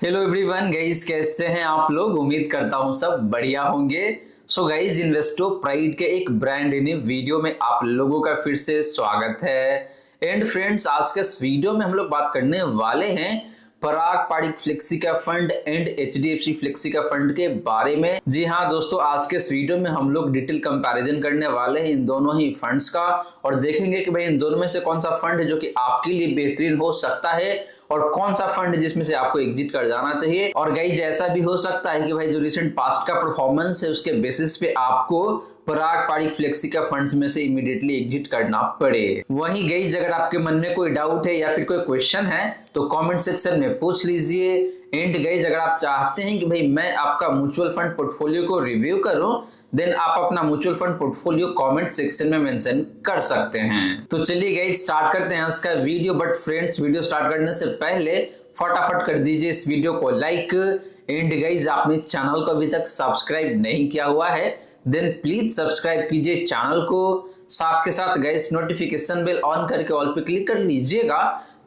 Hello everyone guys, कैसे हैं आप लोग। उम्मीद करता हूं सब बढ़िया होंगे। सो गाइस, इन्वेस्टो प्राइड के एक ब्रांड न्यू वीडियो में आप लोगों का फिर से स्वागत है। एंड फ्रेंड्स, आज के इस वीडियो में हम लोग बात करने वाले हैं Parag Parikh flexicap fund and HDFC flexicap fund के बारे में। जी हाँ दोस्तों, आज के इस वीडियो में हम लोग डिटेल कंपैरिजन करने वाले हैं इन दोनों ही फंड्स का और देखेंगे कि भाई इन दोनों में से कौन सा फंड है जो कि आपके लिए बेहतरीन हो सकता है और कौन सा फंड है जिसमें से आपको एग्जिट कर जाना चाहिए। और गाइस, ऐसा भी हो सकता है कि भाई जो रिसेंट पास्ट का परफॉर्मेंस है उसके बेसिस पे आपको पराग पारिक फ्लेक्सिका फंड्स में से इमीडिएटली एग्जिट करना पड़े। वहीं गाइस, अगर आपके मन में कोई डाउट है या फिर कोई क्वेश्चन है तो कमेंट सेक्शन में पूछ लीजिए। एंड गाइस, अगर आप चाहते हैं कि भाई मैं आपका म्यूचुअल फंड पोर्टफोलियो को रिव्यू करूं, देन आप अपना mutual fund portfolio comment section में मेंशन कर सकते हैं। तो चलिए गाइस, स्टार्ट करते हैं आज का video. But friends, video start करने से पहले फटाफट कर दीजिए इस वीडियो को लाइक। एंड गाइस, आपने चैनल को अभी तक सब्सक्राइब नहीं किया हुआ है देन प्लीज सब्सक्राइब कीजिए चैनल को। साथ के साथ गाइस, नोटिफिकेशन बेल ऑन करके ऑल पे क्लिक कर लीजिएगा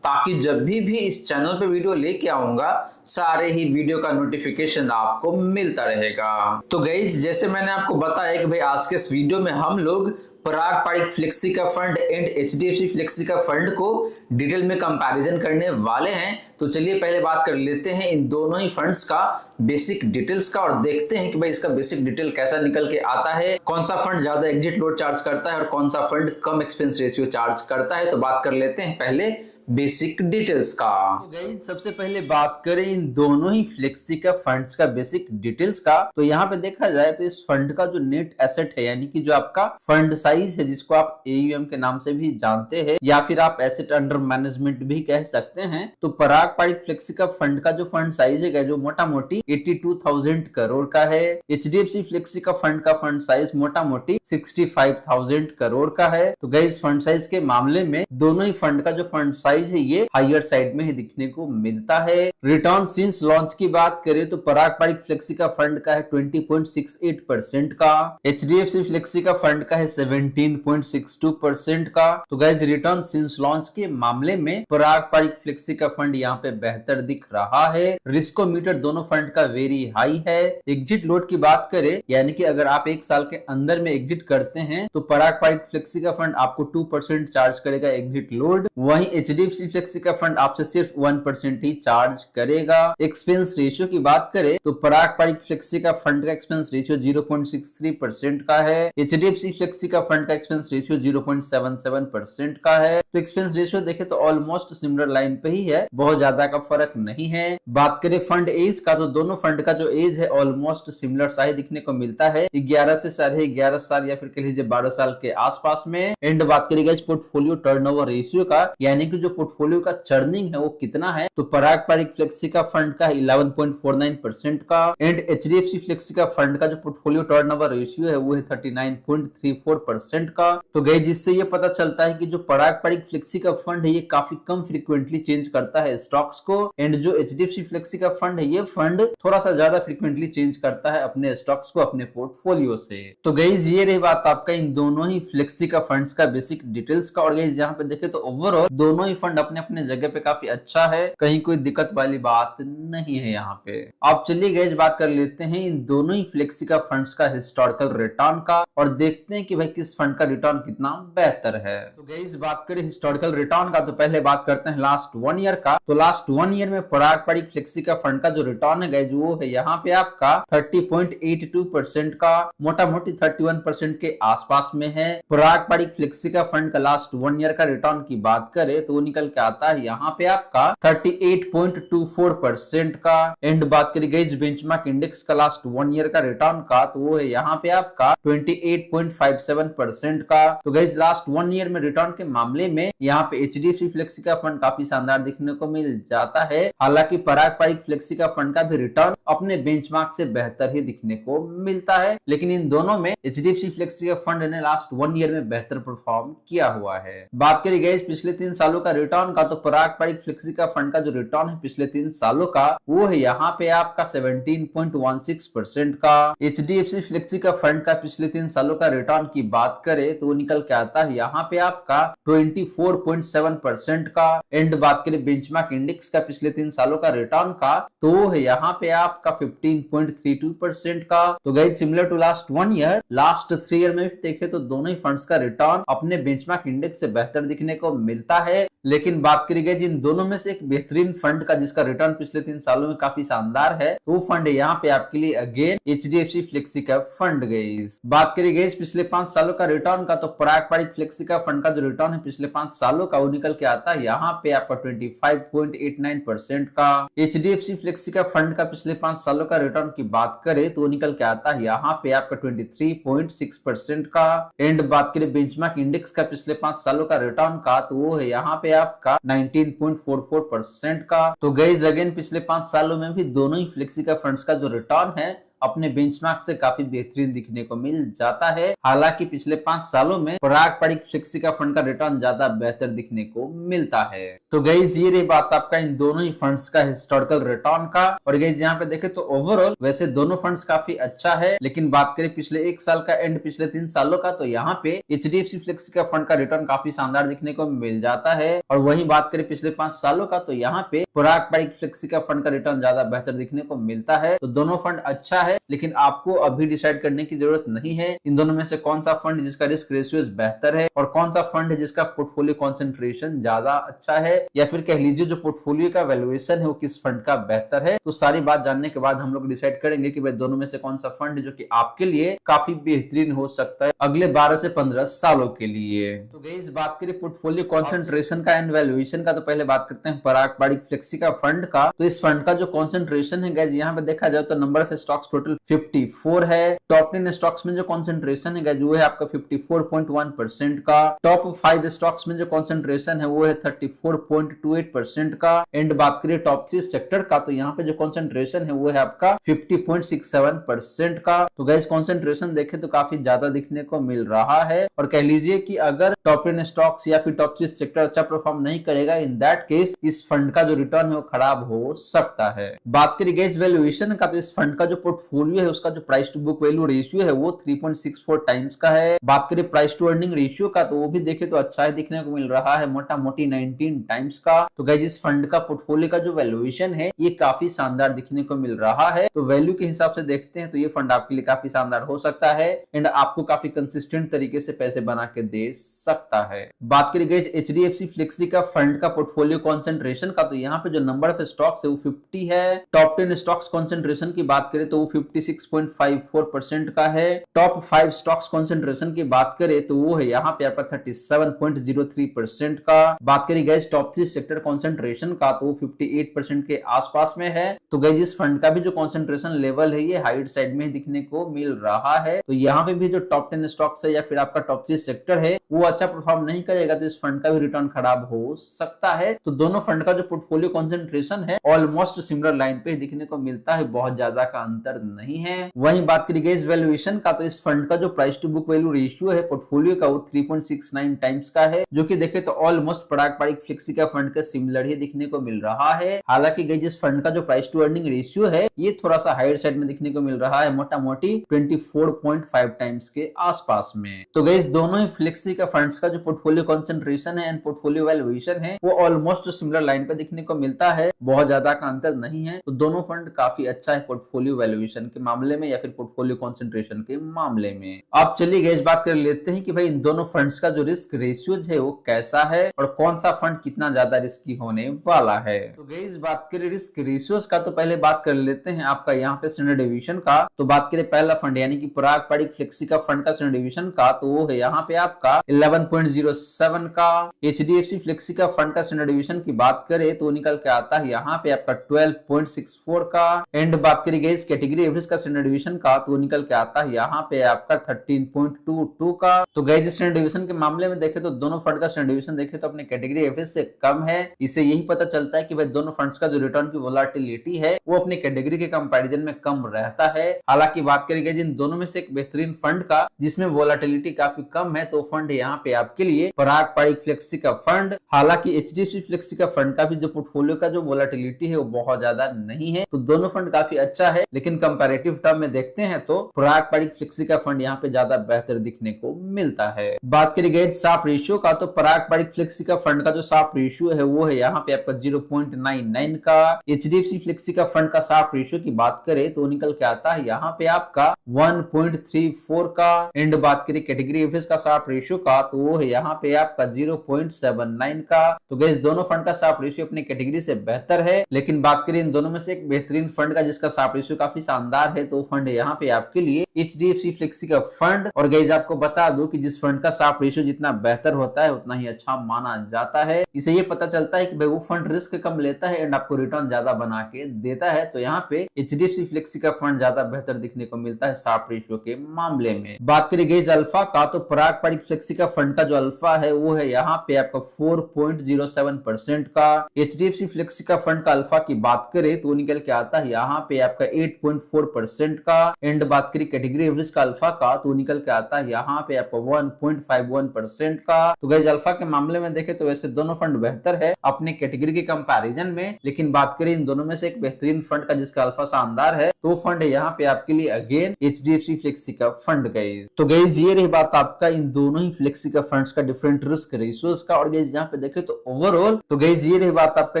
ताकि जब भी इस चैनल पे वीडियो लेके आऊंगा सारे ही वीडियो का नोटिफिकेशन आपको मिलता रहेगा। तो गाइस, जैसे मैंने आपको बताया कि भाई आज के इस वीडियो में हम लोग Parag Parikh flexicap fund and HDFC flexicap fund को डिटेल में कंपैरिजन करने वाले हैं। तो चलिए पहले बात कर लेते हैं इन दोनों ही फंड्स का बेसिक डिटेल्स का और देखते हैं कि भाई इसका बेसिक डिटेल कैसा निकल के आता है, कौन सा फंड ज्यादा एग्जिट लोड चार्ज करता है और कौन सा फंड कम एक्सपेंस रेशियो चार्ज करता है। तो बात कर लेते हैं पहले बेसिक डिटेल्स का। तो गाइस, सबसे पहले बात करें इन दोनों ही फ्लेक्सिका फंड्स का बेसिक डिटेल्स का। तो यहाँ पे देखा जाए तो इस फंड का जो नेट एसेट है यानी कि जो आपका फंड साइज है जिसको आप एयूएम के नाम से भी जानते हैं या फिर आप एसेट अंडर मैनेजमेंट भी कह सकते हैं, तो पराग पारिक फ्लेक्सिका फंड का जो फंड साइज है जो मोटा मोटी 82,000 करोड़ का है। एचडीएफसी फ्लेक्सिका फंड का फंड साइज मोटा मोटी 65,000 करोड़ का है। तो गाइस, फंड साइज के मामले में दोनों ही फंड का जो फंड साइज है ये हायर साइड में ही दिखने को मिलता है। रिटर्न सिंस लॉन्च की बात करें तो पराग पारिक फ्लेक्सिका फंड का है 20.68% का, एचडीएफसी फ्लेक्सिका फंड का है 17.62% का। तो गाइस, रिटर्न सिंस लॉन्च के मामले में पराग पारिक फ्लेक्सिका फंड यहाँ पे बेहतर दिख रहा है। रिस्कोमीटर दोनों फंड का वेरी हाई है। एग्जिट लोड की बात करें यानी कि अगर आप एक साल के अंदर में एग्जिट करते हैं तो पराग पारिक फ्लेक्सिका फंड आपको 2% चार्ज करेगा एग्जिट लोड, वहीं एचडीएफसी फ्लेक्सिका फंड आपसे सिर्फ 1% ही चार्ज करेगा। एक्सपेंस रेशियो की बात करें तो पराग पारिक फ्लेक्सिका फंड का एक्सपेंस रेशियो 0.63% का है, एचडीएफसी फ्लेक्सिका फंड का एक्सपेंस रेशियो 0.77% का है। तो एक्सपेंस रेशियो देखे तो ऑलमोस्ट सिमिलर लाइन पे ही है, बहुत ज्यादा का फर्क नहीं है। बात करें फंड एज का तो दोनों फंड का जो एज है ऑलमोस्ट सिमिलर सा ही दिखने को मिलता है, 11 से 11.5 साल या फिर कह लीजिए 12 साल के आसपास में। एंड बात करेगा इस पोर्टफोलियो टर्नओवर रेशियो का यानी कि जो पोर्टफोलियो का चर्निंग है वो कितना है, तो पराग पारिक फ्लेक्सिका फंड का 11.49% का एंड एचडीएफसी फ्लेक्सिका फंड का जो पोर्टफोलियो टर्नओवर रेशियो है वो है 39.34% का। तो गई जिससे ये पता चलता है कि जो पराग पारिक फ्लेक्सिका फंड है ये काफी कम फ्रीक्वेंटली चेंज करता है स्टॉक्स को, एंड जो एचडीएफसी फ्लेक्सिका फंड है ये फंड थोड़ा सा ज्यादा फ्रीक्वेंटली चेंज करता है अपने स्टॉक्स को अपने पोर्टफोलियो से। तो गाइस, ये रही बात आपका इन दोनों ही फ्लेक्सिका फंड्स का बेसिक डिटेल्स का। और गाइस, यहाँ पे देखे तो ओवरऑल दोनों ही फंड अपने अपने जगह पे काफी अच्छा है, कहीं कोई दिक्कत वाली बात नहीं है यहाँ पे। अब चलिए गाइस, बात कर लेते हैं इन दोनों ही फ्लेक्सिका फंड्स का हिस्टोरिकल रिटर्न का और देखते हैं कि भाई किस फंड का रिटर्न कितना बेहतर है। तो गाइस, बात करें हिस्टोरिकल रिटर्न का तो पहले बात करते हैं लास्ट 1 ईयर का। तो लास्ट 1 ईयर में पराग पारिक फ्लेक्सिका फंड का जो रिटर्न है गाइस वो है यहाँ पे आपका 30.82% का, मोटा मोटी 31% के आसपास में है। पराग पारिक फ्लेक्सिका फंड का लास्ट 1 ईयर का रिटर्न की बात करें तो वो निकल के आता है यहाँ पे आपका 38.24% का। एंड बात करें गाइस बेंचमार्क इंडेक्स का लास्ट 1 ईयर का रिटर्न का तो वो है यहाँ पे आपका 28.57% का। तो गाइस, लास्ट 1 ईयर में रिटर्न के मामले में यहाँ पे एचडीएफसी फ्लेक्सिका फंड काफी शानदार दिखने को मिल जाता है, हालांकि पराग पारिक फ्लेक्सिका फंड का भी रिटर्न अपने बेंचमार्क से बेहतर ही दिखने को मिलता है, लेकिन इन दोनों में एचडीएफसी फ्लेक्सिका फंड ने लास्ट 1 ईयर में बेहतर परफॉर्म किया हुआ है। बात करें गाइस पिछले 3 सालों का रिटर्न का, तो पराग पारिक फ्लेक्सी का फंड का जो रिटर्न है पिछले 3 सालों का वो है यहाँ पे आपका 17.16% का। एचडीएफसी फ्लेक्सी का फंड का पिछले 3 सालों का रिटर्न की बात करें तो वो निकल के आता है यहाँ पे आपका 24.7% का। एंड बात करें बेंचमार्क इंडेक्स का पिछले 3 सालों का रिटर्न का तो वो है यहाँ पे आपका 15.32% का। तो guys similar to last 1 year, last 3 year में भी देखें तो दोनों ही फंड्स का रिटर्न अपने बेंचमार्क इंडेक्स से बेहतर दिखने को मिलता है। लेकिन बात करी गई जिन दोनों में से एक बेहतरीन फंड का जिसका रिटर्न पिछले 3 सालों में काफी शानदार है तो वो फंड है यहाँ पे आपके लिए अगेन एचडीएफसी फ्लेक्सी का फंड। गाइस बात करी गई पिछले 5 सालों का रिटर्न का, तो पराग पारिक फ्लेक्सी का फंड का जो रिटर्न है पिछले 5 सालों का वो निकल के आता है यहाँ पे आपका 25.89% का। एचडीएफसी फ्लेक्सी का फंड का पिछले 5 सालों का रिटर्न की बात करें तो वो निकल के आता है यहाँ पे आपका 23.6% का। एंड बात करें बेंचमार्क इंडेक्स का पिछले 5 सालों का रिटर्न का तो वो है यहाँ पे आपका 19.44% का। तो गाइस अगेन पिछले 5 सालों में भी दोनों ही फ्लेक्सी का फंड्स का जो रिटर्न है अपने बेंचमार्क से काफी बेहतरीन दिखने को मिल जाता है। हालांकि पिछले 5 सालों में पराग पारिक फ्लेक्सी का फंड का रिटर्न ज्यादा बेहतर दिखने को मिलता है। तो गाइस ये रही बात आपका इन दोनों ही फंड्स का हिस्टोरिकल रिटर्न का। और गाइस यहाँ पे देखें तो ओवरऑल वैसे दोनों फंड्स काफी अच्छा है, लेकिन बात करें पिछले 1 साल का एंड पिछले 3 सालों का तो यहाँ पे एचडीएफसी फ्लेक्सी का फंड का रिटर्न काफी शानदार दिखने को मिल जाता है। और वही बात करें पिछले 5 सालों का तो यहाँ पे पराग पारिक फ्लेक्सी का फंड का रिटर्न ज्यादा बेहतर दिखने को मिलता है। तो दोनों फंड अच्छा है, लेकिन आपको अभी डिसाइड करने की जरूरत नहीं है इन दोनों में से कौन सा फंड जिसका रिस्क रेशियो बेहतर है और कौन सा फंड है जिसका पोर्टफोलियो कंसंट्रेशन ज्यादा अच्छा है, या फिर कह लीजिए जो पोर्टफोलियो का वैल्यूएशन है वो किस फंड का बेहतर है। तो सारी बात जानने के बाद हम लोग डिसाइड करेंगे कि भाई दोनों में से कौन सा फंड है जो कि आपके लिए काफी बेहतरीन हो सकता है अगले 12 से 15 सालों के लिए। तो गाइस बात करें पोर्टफोलियो कंसंट्रेशन का एंड वैल्यूएशन का, तो पहले बात करते हैं पराग पारिक फ्लेक्सी का फंड का। तो इस फंड का जो कंसंट्रेशन है गाइस यहाँ पे देखा जाए तो नंबर ऑफ स्टॉक्स टोटल 54 है। टॉप 10 स्टॉक्स में जो कंसंट्रेशन है वो है आपका 54.1% का। टॉप 5 स्टॉक्स में जो कंसंट्रेशन है वो है 34.28% का। एंड बात करें टॉप 3 सेक्टर का तो यहाँ पे जो कंसंट्रेशन है वो है आपका 50.67% का। तो गाइस कंसंट्रेशन देखें तो काफी ज्यादा दिखने को मिल रहा है। और कह लीजिए कि अगर टॉप 10 स्टॉक्स या फिर टॉप 3 सेक्टर अच्छा परफॉर्म नहीं करेगा इन दैट केस इस फंड का जो रिटर्न है वो खराब हो सकता है। बात करें गाइस वैल्यूएशन का, तो इस फंड का जो पोर्टफोलियो है उसका जो price to book value ratio है वो 3.64 टाइम्स का है। बात करें प्राइस टू अर्निंग रेशियो का तो वो भी देखे तो अच्छा है दिखने को मिल रहा है, मोटा मोटी 19 टाइम्स का। तो गाइस इस फंड का पोर्टफोलियो का जो वैल्यूएशन है ये काफी शानदार दिखने को मिल रहा है। तो वैल्यू के हिसाब से देखते हैं तो ये फंड आपके लिए काफी शानदार हो सकता है एंड आपको काफी कंसिस्टेंट तरीके से पैसे बना के दे सकता है। बात करें गाइस एचडीएफसी फ्लेक्सी का फंड का पोर्टफोलियो कंसंट्रेशन का, तो यहाँ पे जो नंबर ऑफ स्टॉक्स है वो 50 है। टॉप 10 स्टॉक्स कंसंट्रेशन की बात करें तो वो 56.54% का है। टॉप 5 स्टॉक्स कंसंट्रेशन की बात करें तो वो है यहाँ पे आपका 37.03% का। बात करें गाइस टॉप 3 सेक्टर कंसंट्रेशन का तो वो 58% के आसपास में है। तो गाइस इस फंड का भी जो कंसंट्रेशन लेवल है ये हाइट साइड में दिखने को मिल रहा है। तो यहाँ पे भी जो टॉप 10 स्टॉक्स है या फिर आपका टॉप 3 सेक्टर है वो अच्छा परफॉर्म नहीं करेगा तो इस फंड का भी रिटर्न खराब हो सकता है। तो दोनों फंड का जो पोर्टफोलियो कंसंट्रेशन है ऑलमोस्ट सिमिलर लाइन पे दिखने को मिलता है, बहुत ज्यादा का अंतर नहीं है। वहीं बात करी गई वैल्यूएशन का, तो इस फंड का जो price to book value ratio है पोर्टफोलियो का वो 3.69 टाइम्स का है, जो कि देखे तो ऑलमोस्ट पराग पारिक फ्लेक्सी का फंड के सिमिलर ही दिखने को मिल रहा है। हालांकि गई जिस फंड का जो प्राइस टू अर्निंग रेशियो है ये थोड़ा सा हायर साइड में दिखने को मिल रहा है, मोटा मोटी 24.5 टाइम्स के आसपास में। तो गई दोनों ही फ्लेक्सी का फंड्स का जो पोर्टफोलियो कंसंट्रेशन है एंड पोर्टफोलियो वैल्यूएशन है वो ऑलमोस्ट सिमिलर लाइन पे दिखने को मिलता है, बहुत ज्यादा का अंतर नहीं है। तो दोनों फंड काफी अच्छा है पोर्टफोलियो वैल्यूएशन के मामले में या फिर पोर्टफोलियो कंसंट्रेशन के मामले में। अब चलिए गैस बात कर लेते हैं कि भाई इन दोनों फंड्स का जो रिस्क रेशियोज है वो कैसा है और कौन सा फंड कितना ज्यादा रिस्की होने वाला है। तो गैस बात करें रिस्क रेशियोज का, तो पहले बात कर लेते हैं आपका यहाँ पे स्टैंडर्ड डेविएशन का। तो बात करें पहला फंड यानी कि पराग पारिक फ्लेक्सी का फंड का स्टैंडर्ड डेविएशन का, तो वो है यहाँ पे आपका 11.07 का। एचडीएफसी फ्लेक्सी का फंड का स्टैंडर्ड डेविएशन की बात करें तो निकल के आता है यहाँ पे आपका 12.64 का। एंड बात करी गई कैटेगरी कैटेगरी एवरेज का स्टैंडर्ड डिवीजन का तो निकल के आता है यहाँ पे आपका 13.22 का। तो गाइस स्टैंडर्ड डिवीजन के मामले में देखे तो दोनों फंड का स्टैंडर्ड डिवीजन देखे तो अपने कैटेगरी एवरेज से कम है। इससे यही पता चलता है कि भाई दोनों फंड्स का जो रिटर्न की वोलेटिलिटी है वो अपनी कैटेगरी के कंपैरिजन में कम रहता है। हालांकि बात करेंगे जिन दोनों में से एक बेहतरीन फंड का जिसमें वोलेटिलिटी काफी कम है तो फंड यहाँ पे आपके लिए पराग पारिक फ्लेक्सी का फंड। हालांकि एचडीएफसी फ्लेक्सी का फंड का भी जो पोर्टफोलियो का जो वोलेटिलिटी है वो बहुत ज्यादा नहीं है, तो दोनों फंड काफी अच्छा है। लेकिन कंपैरेटिव टर्म में देखते हैं तो पराग पारिक फ्लेक्सी का फंड यहाँ पे ज्यादा बेहतर दिखने को मिलता है। बात करेंगे साफ रेशियो का तो पराग पारिक फ्लेक्सी का फंड का जो साफ रेशियो है वो है यहाँ पे आपका 0.99 का। एचडीएफसी फ्लेक्सी का फंड का साफ रेशियो की बात करें तो निकल के आता है यहाँ पे आपका 1.34 का। एंड बात करें कैटेगरी एवरेज का साफ रेशियो का तो वो है यहाँ पे आपका 0.79 का। तो गाइस दोनों फंड का साफ रेशियो अपनी कैटेगरी से बेहतर है। लेकिन बात करें इन दोनों में से एक बेहतरीन फंड का जिसका साफ रेशियो काफी शानदार है तो फंड है यहाँ पे आपके लिए एचडीएफसी फ्लेक्सी का फंड। और गाइस आपको बता दूं कि जिस फंड का साफ रेशियो जितना बेहतर होता है उतना ही अच्छा माना जाता है। इसे ये पता चलता है कि भाई वो फंड रिस्क कम लेता है एंड आपको रिटर्न ज्यादा बना के देता है। तो यहाँ पे एचडीएफसी फ्लेक्सी का फंड ज्यादा बेहतर दिखने को मिलता है साफ रेशियो के मामले में। बात करें गाइस अल्फा का तो पराग पारिक फ्लेक्सी का फंड का जो अल्फा है वो है यहाँ पे आपका 4.07% का। एचडीएफसी फ्लेक्सी का फंड का अल्फा की बात करें तो निकल के आता है यहाँ पे आपका 8.4% का। एंड बात करें कैटेगरी एवरेज का अल्फा का तो निकल के आता है यहाँ पे आपका 1.51% का। तो गाइस अल्फा के मामले में देखें तो वैसे दोनों फंड बेहतर है अपने कैटेगरी के कंपैरिजन में। लेकिन बात करें इन दोनों में से एक बेहतरीन फंड का जिसका अल्फा शानदार है तो फंड है यहाँ पे आपके लिए अगेन एचडीएफसी फ्लेक्सी का फंड गाइस। तो गाइस ये रही बात आपका इन दोनों ही फ्लेक्सी का फंड्स का डिफरेंट रिस्क रेशियोज का। और गाइस यहाँ पे देखें तो ओवरऑल तो गाइस ये रही बात आपका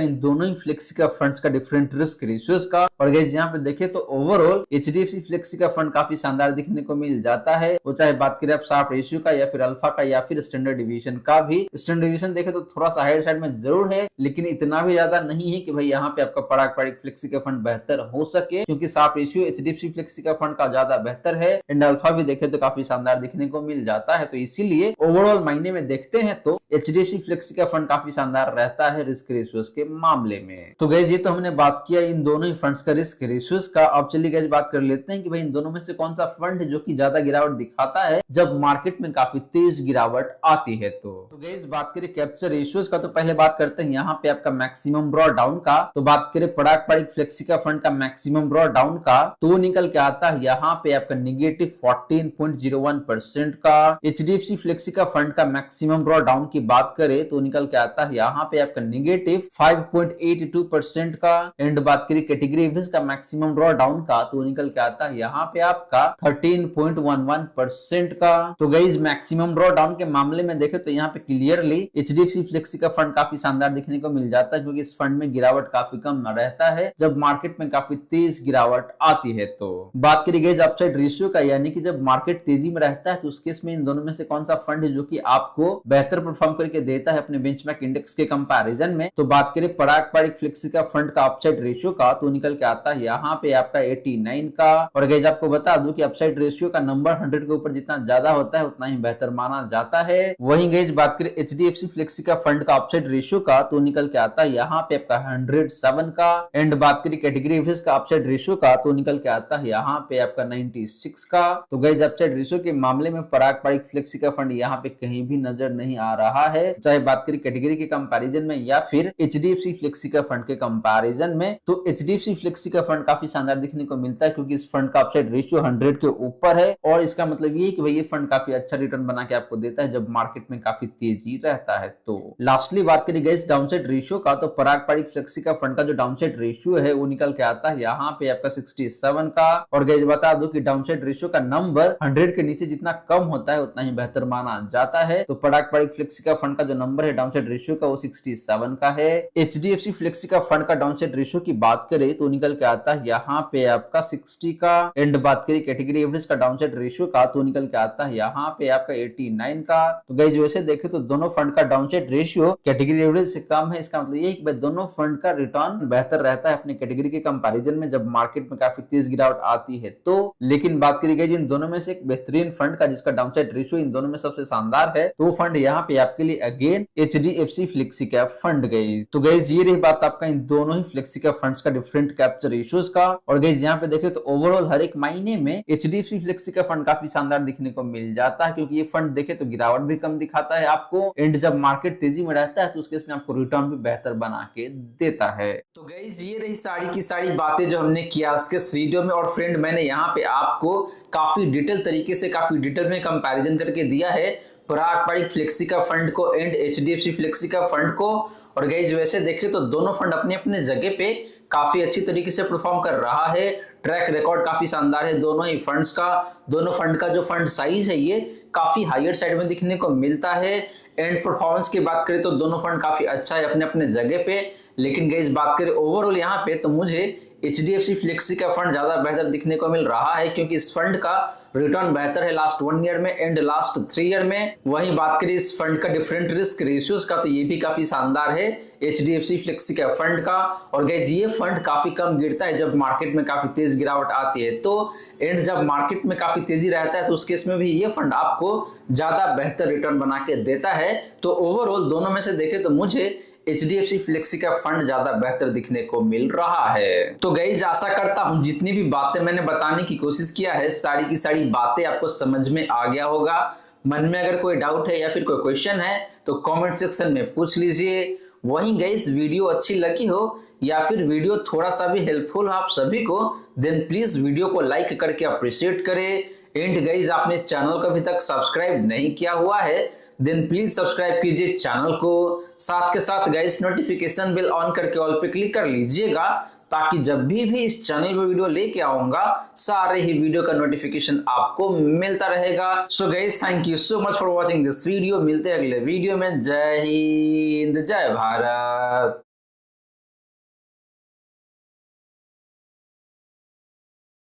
इन दोनों ही फ्लेक्सी का फंड्स का डिफरेंट रिस्क रेशियोज का। और गाइस यहाँ पे देखें तो ओवरऑल एचडीएफसी फ्लेक्सी का फंड काफी शानदार दिखने को मिल जाता है। वो चाहे बात करें आप साफ रेशियो का या फिर अल्फा का या फिर स्टैंडर्ड डिवीजन का भी। स्टैंडर्ड डिवीजन देखें तो थोड़ा सा हायर साइड में जरूर है लेकिन इतना भी ज्यादा नहीं है कि भाई यहाँ पे आपका पराग पारिक फ्लेक्सी का फंड बेहतर हो सके, क्योंकि साफ रेशियो एचडीएफसी फ्लेक्सी का फंड का ज्यादा बेहतर है एंड अल्फा भी देखे तो काफी शानदार दिखने को मिल जाता है। तो इसीलिए ओवरऑल मायने में देखते हैं तो एचडीएफसी फ्लेक्सी का फंड काफी शानदार रहता है रिस्क रेशियोज के मामले में। तो गाइस ये तो हमने बात किया इन दोनों ही फंड्स का रिस्क रेशियोज का। अब चलिए गाइस बात कर लेते हैं कि भाई इन दोनों में से कौन सा फंड है जो कि ज्यादा गिरावट दिखाता है जब मार्केट में काफी तेज गिरावट आती है। तो गाइस बात करें कैप्चर रेशियोज का तो पहले बात करते हैं यहाँ पे आपका मैक्सिमम ड्रॉ डाउन का। तो बात करें पराग पारिक फ्लेक्सी का फंड का मैक्सिमम ड्रॉ डाउन का तो निकल के आता है यहाँ पे आपका नेगेटिव 14.01% का। एचडीएफसी फ्लेक्सी का फंड का मैक्सिमम ड्रॉ डाउन की बात करें तो निकल के आता है यहाँ पे आपका नेगेटिव 5.82% का। एंड बात करें कैटेगरी एवरेज का मैक्सिमम ड्रॉ डाउन का तो निकल के आता है यहाँ पे आपका 13.11% का। तो गाइस मैक्सिमम ड्रॉ डाउन के मामले में देखें तो यहाँ पे क्लियरली एचडीएफसी फ्लेक्सी का फंड काफी शानदार दिखने को मिल जाता है, क्योंकि इस फंड में गिरावट काफी कम रहता है जब मार्केट में काफी तेज गिरावट आती है। तो बात करिए गाइस अपसाइड रेशियो का, यानी कि जब मार्केट तेजी में रहता है तो उस केस में इन दोनों में से कौन सा फंड है जो कि आपको बेहतर परफॉर्म करके देता है अपने बेंचमार्क इंडेक्स के कंपैरिजन में। तो बात करें पराग पारिक फ्लेक्सी का फंड का अपसाइड रेशियो का तो निकल के आता है यहाँ पे आपका 89 का। और गाइस आपको बता दूं कि अपसाइड रेशियो का नंबर 100 के ऊपर जितना ज्यादा होता है उतना ही बेहतर माना जाता है। वहीं गाइस बात करें एचडीएफसी फ्लेक्सी का फंड का अपसाइड रेशियो का तो निकल के आता है यहाँ पे आपका 107 का। एंड बात करें कैटेगरी एवरेज का अपसाइड रेशियो का तो निकल के आता है यहाँ पे आपका 96 का। तो गाइस अपसाइड रेशियो के मामले में पराग पारिक फ्लेक्सी का फंड यहाँ पे कहीं भी नजर नहीं आ रहा है, चाहे बात करें कैटेगरी के कंपैरिजन में या फिर एचडीएफसी फ्लेक्सी का फंड के कंपैरिजन में। तो एचडीएफसी फ्लेक्सी का फंड काफी शानदार दिखने को मिलता है क्योंकि इस फंड का अपसाइड रेशियो 100 के ऊपर है। और इसका मतलब ये है कि भाई ये फंड काफी अच्छा रिटर्न बना के आपको देता है जब मार्केट में काफी तेजी रहता है। तो लास्टली बात करें गाइस डाउनसाइड रेशियो का तो पराग पारिक फ्लेक्सी का फंड का जो डाउनसाइड रेशियो है वो निकल के आता है यहाँ पे आपका 67 का। और गाइस बता दो कि डाउनसाइड रेशियो का नंबर 100 के नीचे जितना कम होता है उतना ही बेहतर माना जाता है। तो पराग पारिक फ्लेक्सी का फंड का जो नंबर है डाउनसाइड रेशियो का वो 67 का है। एचडीएफसी फ्लेक्सी का फंड का डाउनसाइड रेशियो की बात करें तो निकल के आता है यहाँ पे आपका 60 का। एंड बात करें कैटेगरी एवरेज का डाउनसाइड रेशियो का तो निकल के आता है यहाँ पे आपका 89 का। तो गाइस वैसे देखे तो दोनों फंड का डाउनसाइड रेशियो कैटेगरी एवरेज से कम है। इसका मतलब ये है कि दोनों फंड का रिटर्न बेहतर रहता है अपने कैटेगरी के कंपैरिजन में जब मार्केट में काफी तेज गिरावट आती है। तो लेकिन बात करी गई इन दोनों में से एक बेहतरीन फंड का जिसका डाउनसाइड रेशियो इन दोनों में सबसे शानदार है, तो फंड यहाँ पे आपके लिए again HDFC flexi cap fund guys. तो गाइस ये रही बात आपका इन दोनों ही फ्लेक्सी कैप फंड्स का डिफरेंट कैप्चर रेशियोज का। और गाइस यहाँ पे देखे तो ओवरऑल हर एक महीने में HDFC फ्लेक्सी का फंड काफी शानदार दिखने को मिल जाता है, क्योंकि ये फंड देखे तो गिरावट भी कम दिखाता है आपको, एंड जब मार्केट तेजी में रहता है तो उसके इसमें आपको रिटर्न भी बेहतर बना के देता है। तो गाइस ये रही सारी की सारी बातें जो हमने किया आज के इस वीडियो में। और फ्रेंड मैंने यहाँ पे आपको काफी डिटेल तरीके से काफी डिटेल में कंपैरिजन करके दिया है पराग फ्लेक्सी का फंड को एंड HDFC फ्लेक्सी का फंड को। और गाइस वैसे देखें तो दोनों फंड अपने अपने जगह पे काफी अच्छी तरीके से परफॉर्म कर रहा है, ट्रैक रिकॉर्ड काफी शानदार है दोनों ही फंड्स का। दोनों फंड का जो फंड साइज है ये काफी हायर साइड में दिखने को मिलता है। एंड परफॉर्मेंस की बात करें तो दोनों फंड काफी अच्छा है अपने अपने जगह पे। लेकिन गाइस बात करें ओवरऑल यहाँ पे तो मुझे HDFC फ्लेक्सी का फंड ज्यादा बेहतर दिखने को मिल रहा है, क्योंकि इस फंड का रिटर्न बेहतर है लास्ट 1 ईयर में एंड लास्ट 3 ईयर में। वहीं बात करें इस फंड का डिफरेंट रिस्क रेशियोज का तो ये भी काफी शानदार है HDFC फ्लेक्सी का फंड का। और गाइस ये फंड काफी कम गिरता है जब मार्केट में काफी तेज गिरावट आती है, तो एंड जब मार्केट में काफी तेजी रहता है तो उस केस में भी ये फंड आपको ज्यादा बेहतर रिटर्न बना के देता है। तो ओवरऑल दोनों में से देखें तो मुझे HDFC फ्लेक्सी का फंड ज्यादा बेहतर दिखने को मिल रहा है। तो गाइस आशा करता हूं जितनी भी बातें मैंने बताने की कोशिश किया है सारी की सारी बातें आपको समझ में आ गया होगा। मन में अगर कोई डाउट है या फिर कोई क्वेश्चन है तो कमेंट सेक्शन में पूछ लीजिए। वहीं गाइस वीडियो अच्छी लगी हो या फिर वीडियो थोड़ा सा भी हेल्पफुल हो आप सभी को, देन प्लीज वीडियो को लाइक करके अप्रिशिएट करें। एंड गाइस आपने चैनल को अभी तक सब्सक्राइब नहीं किया हुआ है देन प्लीज सब्सक्राइब कीजिए चैनल को। साथ के साथ गाइस नोटिफिकेशन बेल ऑन करके ऑल पे क्लिक कर लीजिएगा, ताकि जब भी इस चैनल पे वीडियो लेके आऊंगा सारे ही वीडियो का नोटिफिकेशन आपको मिलता रहेगा। So guys thank you so much for watching this video. मिलते हैं अगले वीडियो में। जय हिंद जय भारत।